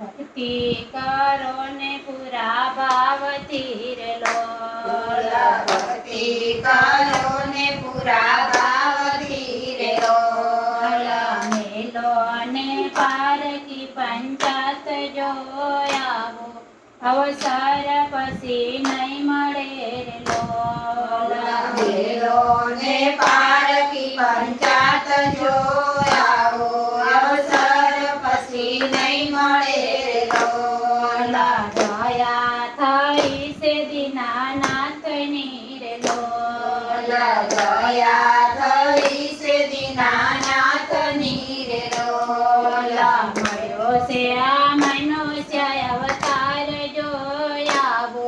ભક્તિ કરો ને પૂરા ભાવથી રે લોલા ભક્તિ કરો ને પૂરા ભાવથી રે લોલા મેલો ને પારકી પંચાત જો આવો અવસર પછી નહીં મળે રે લોલા મેલો ને પારકી પંચાત જો આવો અવસર પછી નહીં મળે રે લોલા દયા થઈ છે દીનાનાથની રે લોલા દયા થઈ છે દીનાનાથની રે લોલા મળ્યો છે આ મનુષ્ય અવતાર જો આવો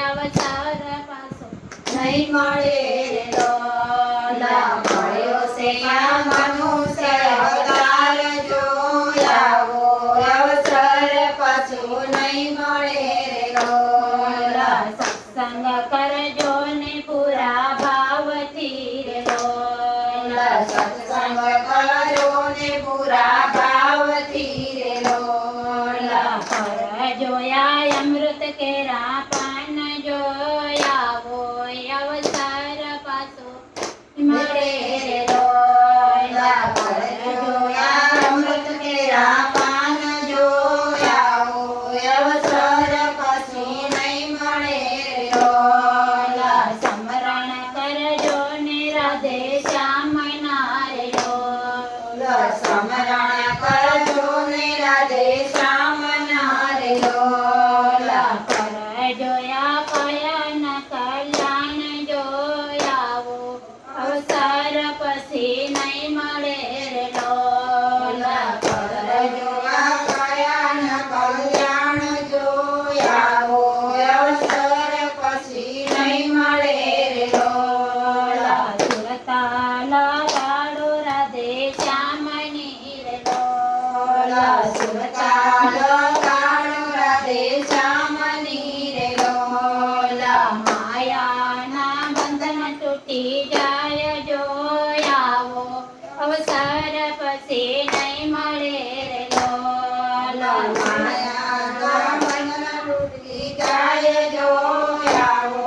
અવસર પાછો નહીં મળે રે લોલા મળ્યો છે આ મનુષ્ય અવતાર જો આવો અવસર પાછો નહીં મળે રે લોલા સત્સંગ કરજો ને પૂરા ભાવથી રે લોલા સત્સંગ કરો ને પૂરા ભાવથી રે લોલા જોયા અમૃત કેરા પાન જોયાવો અવસર પાછો મળે રે લોલા જોયા અમૃત કેરા પાન જોયાવો અવસર પછી નહીં મળે રે લોલા સ્મરણ કરજો ને રાધે શ્યામ ના રે લોલા સ્મરણ કરજો ને રાધે શ્યામ ના રે લોલા જોયા કયાન કલ્યાણ જોયાવો અવસર પછી નહીં મળે રે લોલા જોયા કયાન કલ્યાણ જોયાવો અવસર પછી નહીં મળે રે લોલા સુરતા લગાડો રાધે શ્યામની રે લોલા સુરતા લગાડો રાધે શ્યામની રે લોલા માયાના બંધન તૂટી જાય જોયાવો અવસર પછી નહીં મળે રે લોલા માયાના બંધન તૂટી જાય જોયાવો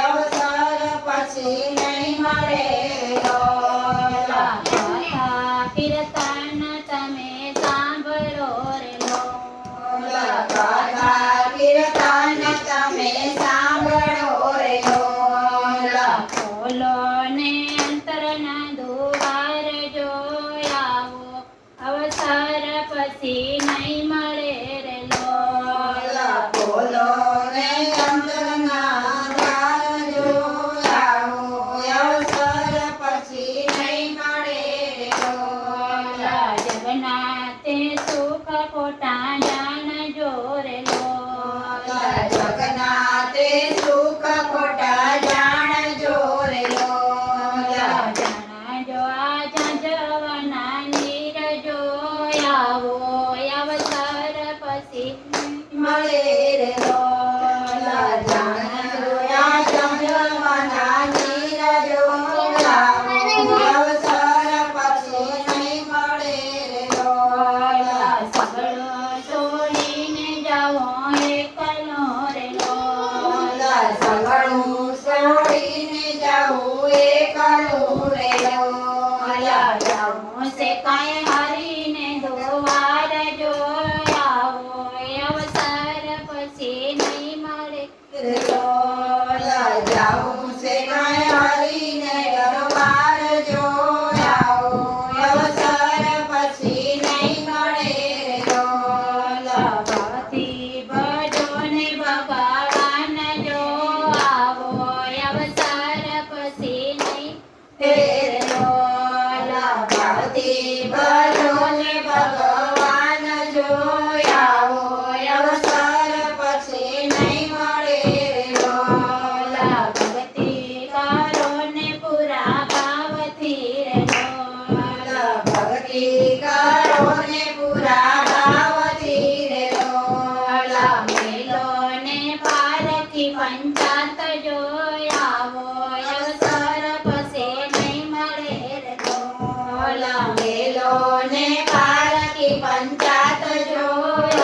અવસર પછી નહીં મળે રે લોલા કથા કીર્તન તમે સાંભળો રે લોલા કથા કીર્તન તમે સાંભળો રે લોલા ખોલો ને અંતરના દ્વાર જોયાવો અવસર પછી નહીં મળે રે લોલા બોલો ને અંતરના દ્વાર જોયાવો અવસર પછી નહીં મળે રે લોલા જગન્નાથે સુખ ખોટા જાણજો રે લોલા જગન્નાથે સુખ ખોટા જાણજો રે લોલા જાણજો આ જવાના નીર જોયાવો અવસર પછી મળે રે લોલા જાણજો આ જમવાના નીર જોયાવો અવસર પછી નહીં મળે રે લોલા સગળો છોડીને જાઓ એકલો રે લોલા સગળું છોડીને જાઉં એકલું રે લોલા જાઉં છે કાંઈ હારીને દોવાર જોયાવો અવસર પછી નહીં મળે રે લોલા જાઉં છે કાંઈ હરીને દરબાર જોયાવો અવસર પછી નહીં મળે રે લોલા ભક્તિ ભજો ને ભગવાન જોઆવો અવસર પછી નહીં હે લોલા ભક્તિ ભજો ને ભગવાન જોયાવો અવસર પછી નહીં મળે રે લોલા ભક્તિ કરો ને પૂરા ભાવથી રે લોલા ભક્તિ કરો ને પૂરા ભાવથી રે લોલા મેલો ને પારકી પંચાત જોયાવો અવસર પછી નહીં મળે રે લોલા મેલો ને પારકી પંચાત જોયા